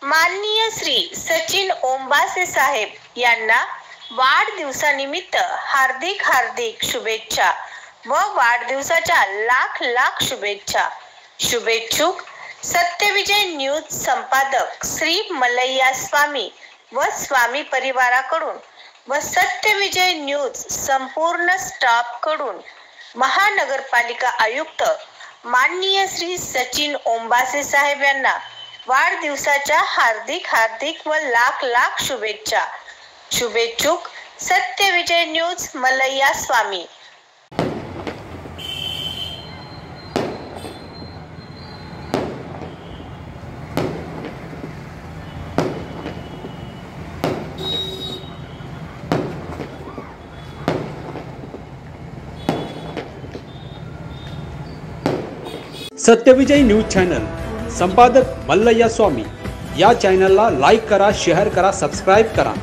माननीय श्री सचिन ओंबासे साहेब यांना वाढदिवसानिमित्त हार्दिक हार्दिक शुभेच्छा व वाढदिवसाच्या लाख लाख शुभेच्छा। शुभेच्छुक सत्यविजय न्यूज संपादक श्री मलैया स्वामी व स्वामी परिवाराकडून व सत्यविजय न्यूज संपूर्ण स्टाफ कडून महानगरपालिका आयुक्त माननीय श्री सचिन ओंबासे साहेब यांना वाढदिवसाच्या हार्दिक हार्दिक व लाख लाख शुभेच्छा। शुभेच्छुक सत्यविजय न्यूज मलैया स्वामी। सत्यविजय न्यूज चॅनल संपादक मल्लय्या स्वामी या चॅनलला लाईक करा, शेअर करा, सबस्क्राइब करा।